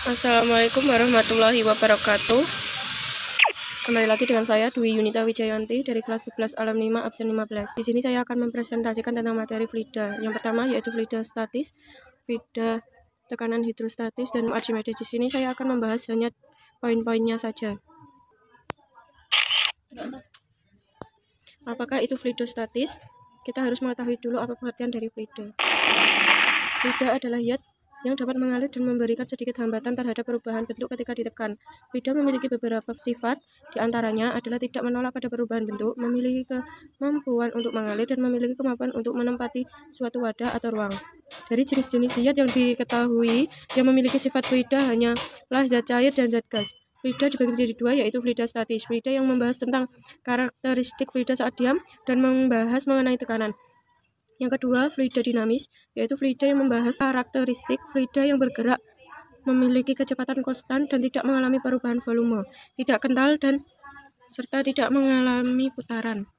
Assalamualaikum warahmatullahi wabarakatuh. Kembali lagi dengan saya Dwi Yunita Wijayanti dari kelas 11 Alam 5 absen 15. Di sini saya akan mempresentasikan tentang materi fluida. Yang pertama yaitu fluida statis, fluida tekanan hidrostatis, dan Archimedes. Di sini saya akan membahas hanya poin-poinnya saja. Apakah itu fluida statis? Kita harus mengetahui dulu apa pengertian dari fluida. Fluida adalah zat yang dapat mengalir dan memberikan sedikit hambatan terhadap perubahan bentuk ketika ditekan. Fluida memiliki beberapa sifat, di antaranya adalah tidak menolak pada perubahan bentuk, memiliki kemampuan untuk mengalir, dan memiliki kemampuan untuk menempati suatu wadah atau ruang. Dari jenis-jenis zat yang diketahui yang memiliki sifat fluida hanyalah zat cair dan zat gas. Fluida dibagi menjadi dua, yaitu fluida statis, fluida yang membahas tentang karakteristik fluida saat diam dan membahas mengenai tekanan. Yang kedua, fluida dinamis, yaitu fluida yang membahas karakteristik fluida yang bergerak, memiliki kecepatan konstan dan tidak mengalami perubahan volume, tidak kental dan serta tidak mengalami putaran.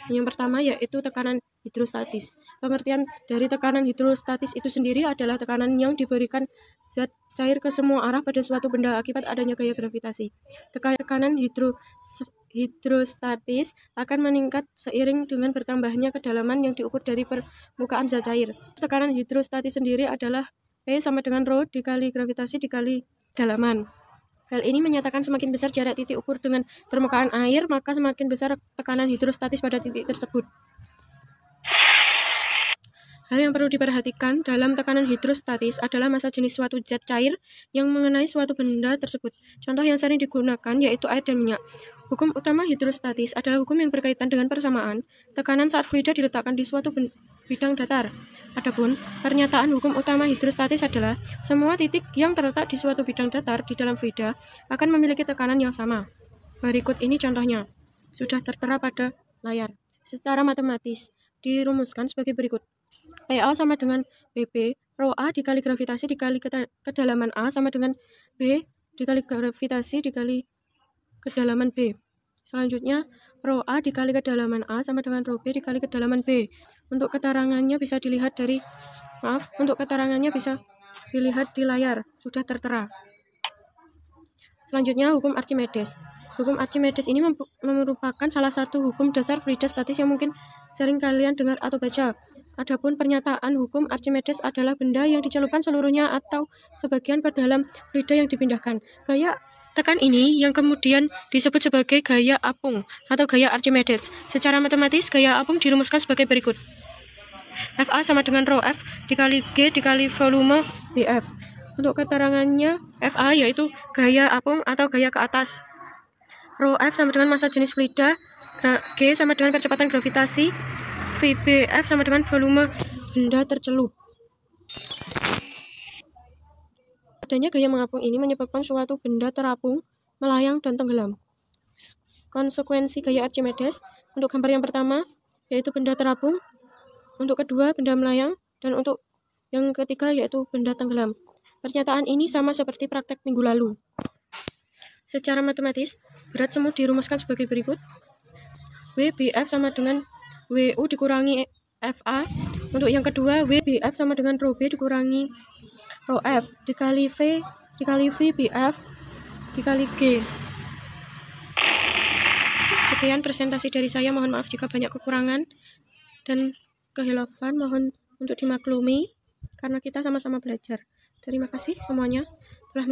Yang pertama yaitu tekanan hidrostatis. Pengertian dari tekanan hidrostatis itu sendiri adalah tekanan yang diberikan zat cair ke semua arah pada suatu benda akibat adanya gaya gravitasi. Tekanan hidrostatis akan meningkat seiring dengan bertambahnya kedalaman yang diukur dari permukaan zat cair. Tekanan hidrostatis sendiri adalah P sama dengan rho dikali gravitasi dikali kedalaman. Hal ini menyatakan semakin besar jarak titik ukur dengan permukaan air, maka semakin besar tekanan hidrostatis pada titik tersebut. Hal yang perlu diperhatikan dalam tekanan hidrostatis adalah massa jenis suatu zat cair yang mengenai suatu benda tersebut. Contoh yang sering digunakan yaitu air dan minyak. Hukum utama hidrostatis adalah hukum yang berkaitan dengan persamaan tekanan saat fluida diletakkan di suatu bidang datar. Adapun pernyataan hukum utama hidrostatis adalah semua titik yang terletak di suatu bidang datar di dalam fluida akan memiliki tekanan yang sama. Berikut ini contohnya. Sudah tertera pada layar. Secara matematis dirumuskan sebagai berikut. PA sama dengan BP, rho A dikali gravitasi dikali kedalaman A sama dengan B dikali gravitasi dikali kedalaman B. Selanjutnya, rho A dikali kedalaman A sama dengan rho B dikali kedalaman B. Untuk keterangannya bisa dilihat di layar, sudah tertera. Selanjutnya, hukum Archimedes. Hukum Archimedes ini merupakan salah satu hukum dasar fluida statis yang mungkin sering kalian dengar atau baca. Adapun pernyataan hukum Archimedes adalah benda yang dicelupkan seluruhnya atau sebagian ke dalam fluida yang dipindahkan. Gaya tekan ini yang kemudian disebut sebagai gaya apung atau gaya Archimedes. Secara matematis, gaya apung dirumuskan sebagai berikut. FA sama dengan rho F dikali G dikali volume BF. Untuk keterangannya, FA yaitu gaya apung atau gaya ke atas. Rho F sama dengan massa jenis fluida, G sama dengan kecepatan gravitasi, VBF sama dengan volume benda tercelup. Adanya gaya mengapung ini menyebabkan suatu benda terapung, melayang, dan tenggelam. Konsekuensi gaya Archimedes untuk gambar yang pertama yaitu benda terapung, untuk kedua benda melayang, dan untuk yang ketiga yaitu benda tenggelam. Pernyataan ini sama seperti praktek minggu lalu. Secara matematis, berat semut dirumuskan sebagai berikut. WBF sama dengan WU dikurangi FA. Untuk yang kedua, WBF sama dengan rho B dikurangi rho F dikali V dikali VBF dikali G. Sekian presentasi dari saya, mohon maaf jika banyak kekurangan dan kehilafan, mohon untuk dimaklumi karena kita sama-sama belajar. Terima kasih semuanya.